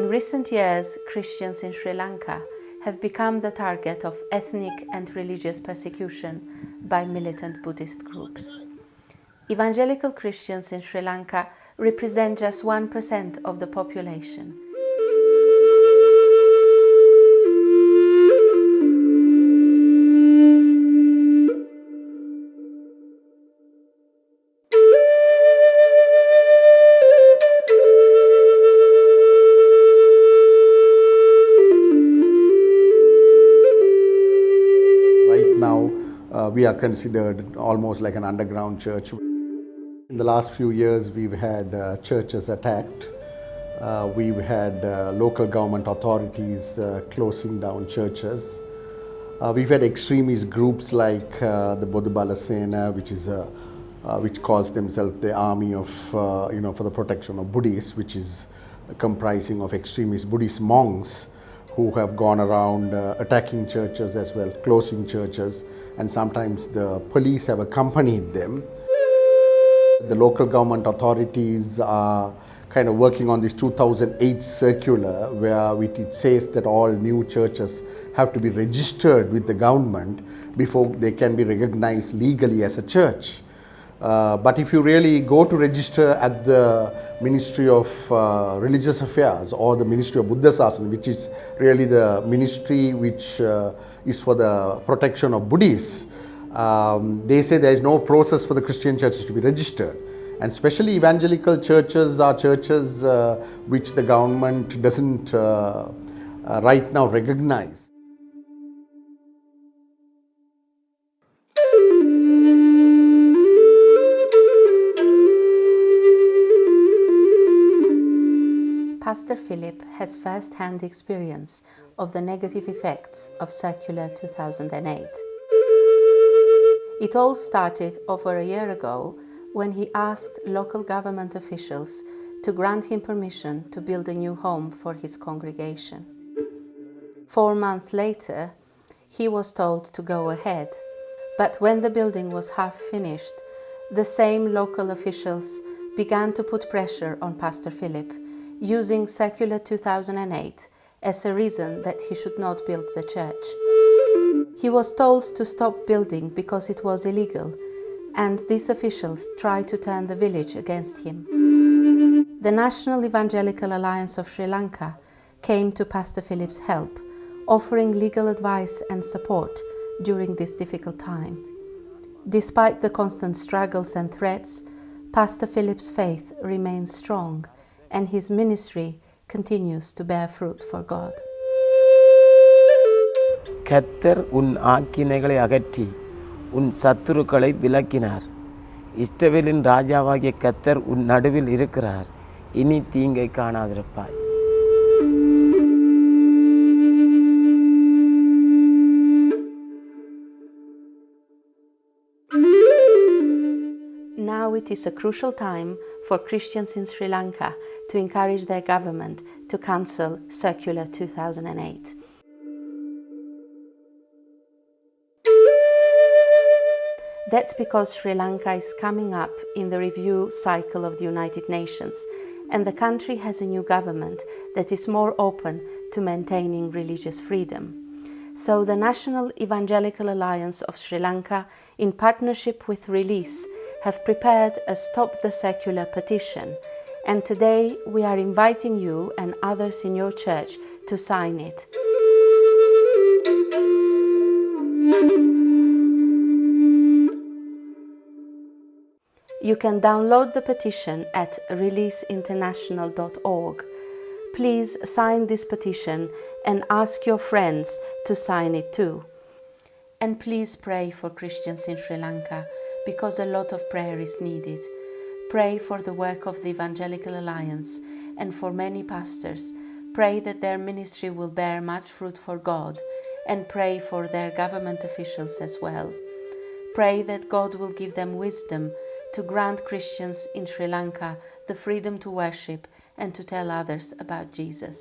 In recent years, Christians in Sri Lanka have become the target of ethnic and religious persecution by militant Buddhist groups. Evangelical Christians in Sri Lanka represent just 1% of the population. We are considered almost like an underground church. In the last few years, we've had churches attacked. We've had local government authorities closing down churches. We've had extremist groups like the Bodhibala Sena, which calls themselves the army of, for the protection of Buddhists, which is comprising of extremist Buddhist monks who have gone around attacking churches as well, closing churches, and sometimes the police have accompanied them. The local government authorities are kind of working on this 2008 circular where it says that all new churches have to be registered with the government before they can be recognized legally as a church. But if you really go to register at the Ministry of Religious Affairs or the Ministry of Buddha Sasana, which is really the ministry which is for the protection of Buddhists, they say there is no process for the Christian churches to be registered. And especially evangelical churches are churches which the government doesn't right now recognize. Pastor Philip has first-hand experience of the negative effects of Circular 2008. It all started over a year ago when he asked local government officials to grant him permission to build a new home for his congregation. 4 months later, he was told to go ahead, but when the building was half finished, the same local officials began to put pressure on Pastor Philip, using Circular 2008 as a reason that he should not build the church. He was told to stop building because it was illegal, and these officials tried to turn the village against him. The National Evangelical Alliance of Sri Lanka came to Pastor Philip's help, offering legal advice and support during this difficult time. Despite the constant struggles and threats, Pastor Philip's faith remains strong, and his ministry continues to bear fruit for God. கர்த்தர் உன் ஆக்கினைகளை அகற்றி உன் சத்துருக்களை விலக்கினார். இஸ்ரவேலின் ராஜாவாகிய கர்த்தர் உன் நடுவில் இருக்கிறார். இனி தீங்கை காணாதிருப்பாய். Now it is a crucial time for Christians in Sri Lanka to encourage their government to cancel Circular 2008. That's because Sri Lanka is coming up in the review cycle of the United Nations, and the country has a new government that is more open to maintaining religious freedom. So the National Evangelical Alliance of Sri Lanka, in partnership with Release, have prepared a Stop the Secular petition, and today we are inviting you and others in your church to sign it. You can download the petition at releaseinternational.org. Please sign this petition and ask your friends to sign it too. And please pray for Christians in Sri Lanka, because a lot of prayer is needed. Pray for the work of the Evangelical Alliance and for many pastors. Pray that their ministry will bear much fruit for God, and pray for their government officials as well. Pray that God will give them wisdom to grant Christians in Sri Lanka the freedom to worship and to tell others about Jesus.